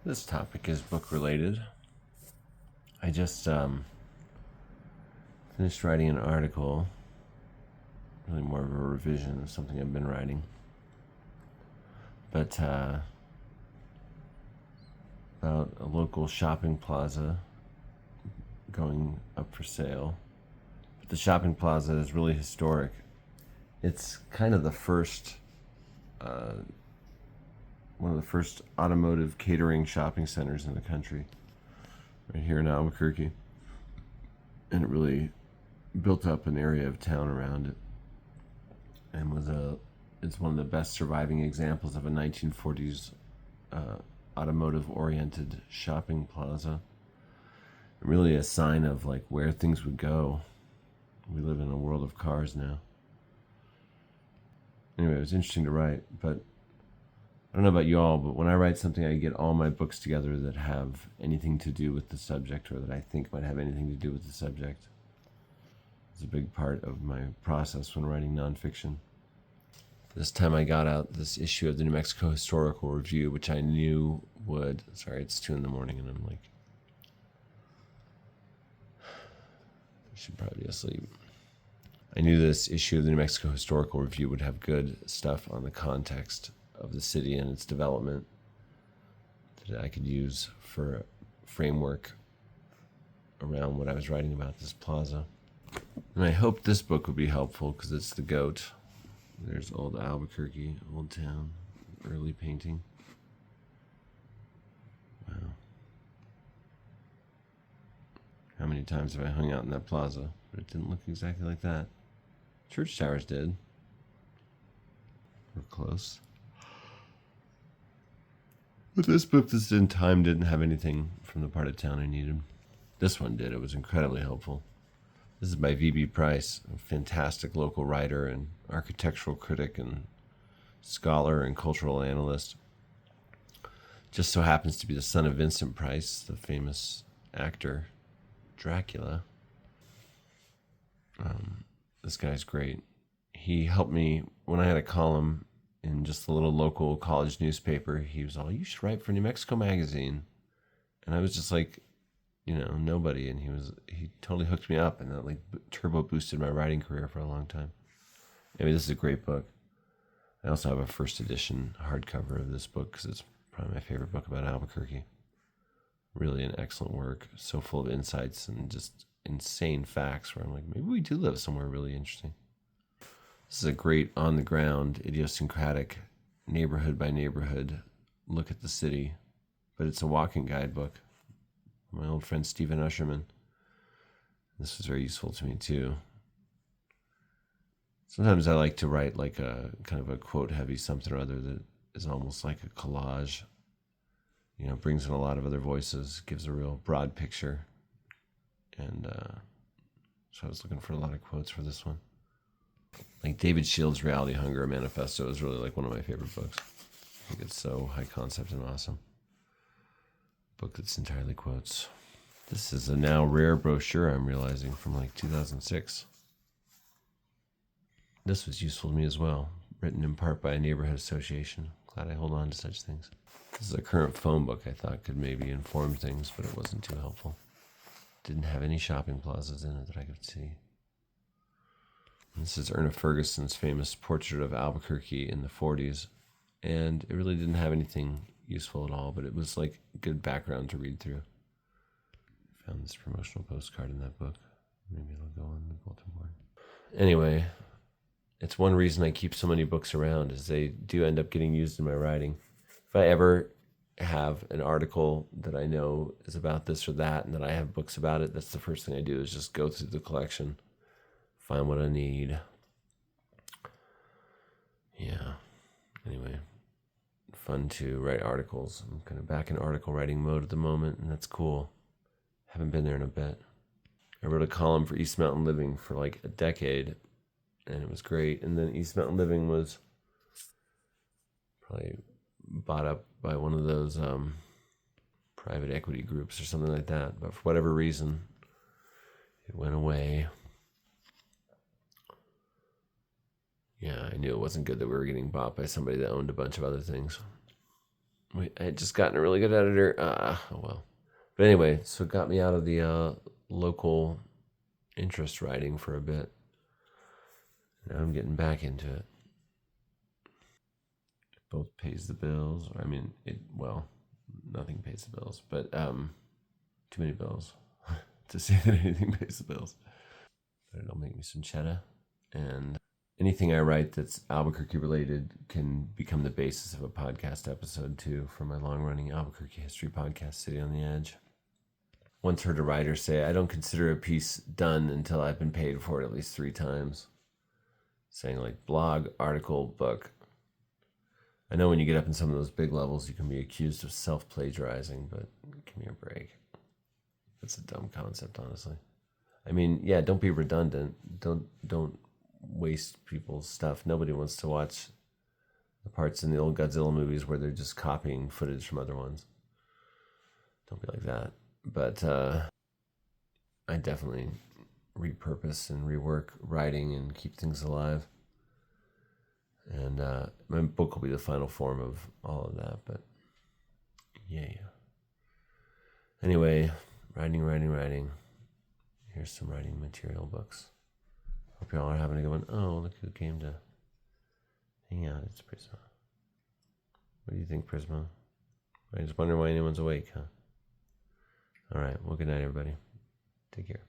This topic is book related. I just finished writing an article, really more of a revision of something I've been writing. But about a local shopping plaza going up for sale. But the shopping plaza is really historic. It's kind of the first, one of the first automotive catering shopping centers in the country, right here in Albuquerque. And it really built up an area of town around it, and it's one of the best surviving examples of a 1940s automotive-oriented shopping plaza. Really a sign of like where things would go. We live in a world of cars now. Anyway, it was interesting to write, but I don't know about you all, but when I write something, I get all my books together that have anything to do with the subject, or that I think might have anything to do with the subject. It's a big part of my process when writing nonfiction. This time I got out this issue of the New Mexico Historical Review, which I knew would... Sorry, it's 2 a.m. and I'm like... I should probably be asleep. I knew this issue of the New Mexico Historical Review would have good stuff on the context of the city and its development that I could use for a framework around what I was writing about this plaza. And I hoped this book would be helpful because it's the GOAT. There's old Albuquerque, old town, early painting. Wow. How many times have I hung out in that plaza? But it didn't look exactly like that. Church towers did. We're close. But this book this in time didn't have anything from the part of town I needed. This one did. It was incredibly helpful. This is by V.B. Price, a fantastic local writer and architectural critic and scholar and cultural analyst. Just so happens to be the son of Vincent Price, the famous actor Dracula. This guy's great. He helped me when I had a column in just a little local college newspaper. He was all, "You should write for New Mexico Magazine." And I was just like, nobody. And he totally hooked me up, and that like turbo boosted my writing career for a long time. Anyway, this is a great book. I also have a first edition hardcover of this book because it's probably my favorite book about Albuquerque. Really an excellent work, so full of insights and just insane facts where I'm like, maybe we do live somewhere really interesting. This is a great on-the-ground, idiosyncratic, neighborhood by neighborhood look at the city, but it's a walking guidebook. My old friend Stephen Usherman. This was very useful to me too. Sometimes I like to write like a kind of a quote-heavy something or other that is almost like a collage. Brings in a lot of other voices, gives a real broad picture. And so I was looking for a lot of quotes for this one. Like David Shields' Reality Hunger Manifesto is really like one of my favorite books. I think it's so high concept and awesome. Book that's entirely quotes. This is a now rare brochure, I'm realizing, from like 2006. This was useful to me as well. Written in part by a neighborhood association. Glad I hold on to such things. This is a current phone book I thought could maybe inform things, but it wasn't too helpful. Didn't have any shopping plazas in it that I could see. This is Erna Ferguson's famous portrait of Albuquerque in the 40s. And it really didn't have anything useful at all, but it was like good background to read through. Found this promotional postcard in that book. Maybe it'll go on the bulletin board. Anyway, it's one reason I keep so many books around is they do end up getting used in my writing. If I ever have an article that I know is about this or that and that I have books about it, that's the first thing I do is just go through the collection, find what I need. Yeah. Anyway, fun to write articles. I'm kind of back in article writing mode at the moment, and that's cool. Haven't been there in a bit. I wrote a column for East Mountain Living for like a decade, and it was great. And then East Mountain Living was probably bought up by one of those private equity groups or something like that. But for whatever reason, it went away. Yeah, I knew it wasn't good that we were getting bought by somebody that owned a bunch of other things. I had just gotten a really good editor. Oh well. But anyway, so it got me out of the local interest writing for a bit. Now I'm getting back into it. It both pays the bills. I mean, nothing pays the bills, but too many bills to say that anything pays the bills. But it'll make me some cheddar, and anything I write that's Albuquerque related can become the basis of a podcast episode too for my long running Albuquerque history podcast, City on the Edge. Once heard a writer say, I don't consider a piece done until I've been paid for it at least 3 times. Saying like blog, article, book. I know when you get up in some of those big levels, you can be accused of self-plagiarizing, but give me a break. That's a dumb concept, honestly. I mean, yeah, don't be redundant. Don't waste people's stuff. Nobody wants to watch the parts in the old Godzilla movies where they're just copying footage from other ones. Don't be like that. But I definitely repurpose and rework writing and keep things alive. And my book will be the final form of all of that. But yeah. Anyway, writing. Here's some writing material books. Hope y'all are having a good one. Oh, look who came to hang out. It's Prisma. What do you think, Prisma? I just wonder why anyone's awake, huh? All right. Well, good night, everybody. Take care.